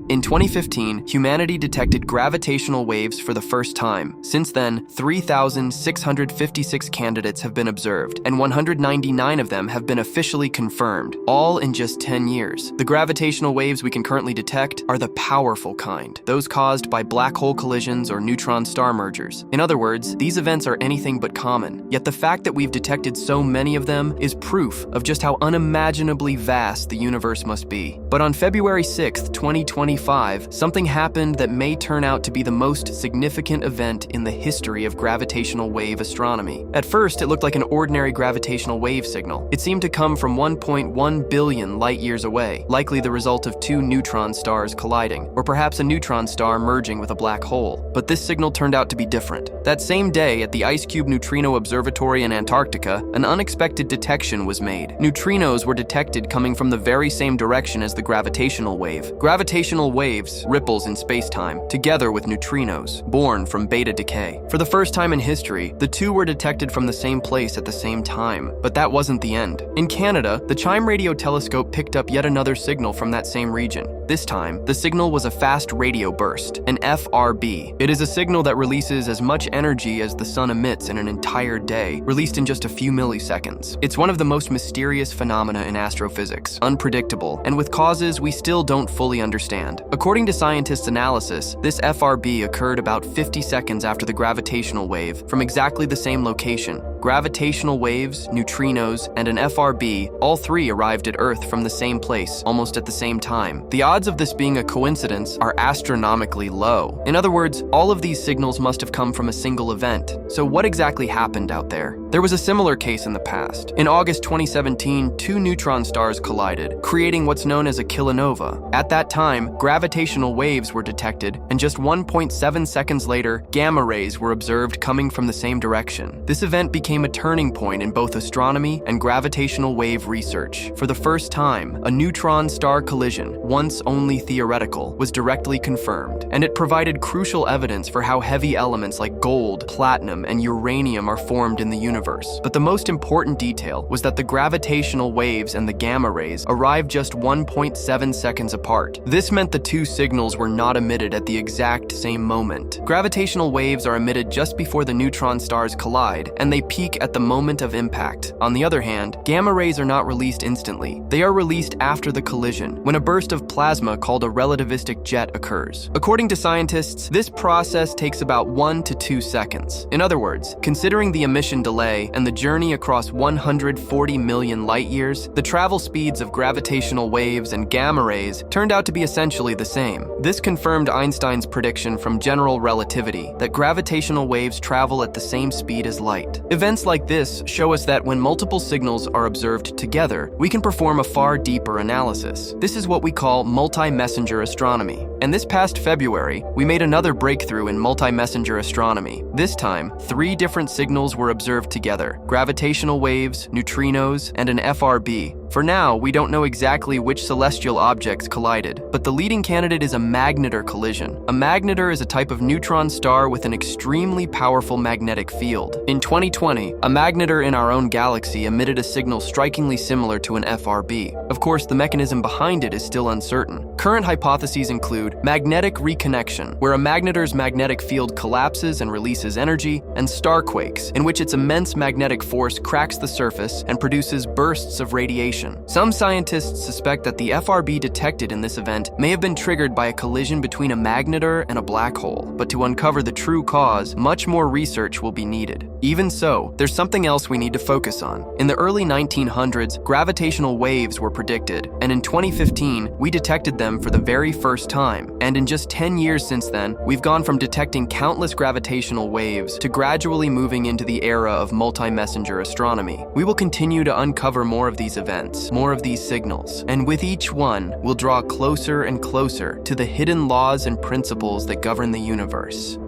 In 2015, humanity detected gravitational waves for the first time. Since then, 3,656 candidates have been observed, and 199 of them have been officially confirmed, all in just 10 years. The gravitational waves we can currently detect are the powerful kind, those caused by black hole collisions or neutron-star mergers. In other words, these events are anything but common, yet the fact that we've detected so many of them is proof of just how unimaginably vast the universe must be. But on February 6th, 2025, something happened that may turn out to be the most significant event in the history of gravitational wave astronomy. At first, it looked like an ordinary gravitational wave signal. It seemed to come from 1.1 billion light-years away, likely the result of two neutron stars colliding, or perhaps a neutron star merging with a black hole. But this signal turned out to be different. That same day, at the IceCube Neutrino Observatory in Antarctica, an unexpected detection was made. Neutrinos were detected coming from the very same direction as the gravitational wave. Gravitational waves, ripples in spacetime, together with neutrinos, born from beta decay. For the first time in history, the two were detected from the same place at the same time. But that wasn't the end. In Canada, the CHIME radio telescope picked up yet another signal from that same region. This time, the signal was a fast radio burst, an FRB. It is a signal that releases as much energy as the sun emits in an entire day, released in just a few milliseconds. It's one of the most mysterious phenomena in astrophysics, unpredictable, and with causes we still don't fully understand. According to scientists' analysis, this FRB occurred about 50 seconds after the gravitational wave from exactly the same location. Gravitational waves, neutrinos, and an FRB, all three arrived at Earth from the same place, almost at the same time. The odds of this being a coincidence are astronomically low. In other words, all of these signals must have come from a single event. So what exactly happened out there? There was a similar case in the past. In August 2017, two neutron stars collided, creating what's known as a kilonova. At that time, gravitational waves were detected, and just 1.7 seconds later, gamma rays were observed coming from the same direction. This event became a turning point in both astronomy and gravitational wave research. For the first time, a neutron-star collision, once only theoretical, was directly confirmed, and it provided crucial evidence for how heavy elements like gold, platinum, and uranium are formed in the universe. But the most important detail was that the gravitational waves and the gamma rays arrived just 1.7 seconds apart. This meant the two signals were not emitted at the exact same moment. Gravitational waves are emitted just before the neutron stars collide, and they peak at the moment of impact. On the other hand, gamma rays are not released instantly. They are released after the collision, when a burst of plasma called a relativistic jet occurs. According to scientists, this process takes about 1 to 2 seconds. In other words, considering the emission delay and the journey across 140 million light-years, the travel speeds of gravitational waves and gamma rays turned out to be essentially the same. This confirmed Einstein's prediction from general relativity that gravitational waves travel at the same speed as light. Events like this show us that when multiple signals are observed together, we can perform a far deeper analysis. This is what we call multi-messenger astronomy. And this past February, we made another breakthrough in multi-messenger astronomy. This time, 3 different signals were observed together: gravitational waves, neutrinos, and an FRB. For now, we don't know exactly which celestial objects collided, but the leading candidate is a magnetar collision. A magnetar is a type of neutron star with an extremely powerful magnetic field. In 2020, a magnetar in our own galaxy emitted a signal strikingly similar to an FRB. Of course, the mechanism behind it is still uncertain. Current hypotheses include magnetic reconnection, where a magnetar's magnetic field collapses and releases energy, and starquakes, in which its immense magnetic force cracks the surface and produces bursts of radiation. Some scientists suspect that the FRB detected in this event may have been triggered by a collision between a magnetar and a black hole, but to uncover the true cause, much more research will be needed. Even so, there's something else we need to focus on. In the early 1900s, gravitational waves were predicted, and in 2015, we detected them for the very first time. And in just 10 years since then, we've gone from detecting countless gravitational waves to gradually moving into the era of multi-messenger astronomy. We will continue to uncover more of these events, more of these signals, and with each one, we'll draw closer and closer to the hidden laws and principles that govern the universe.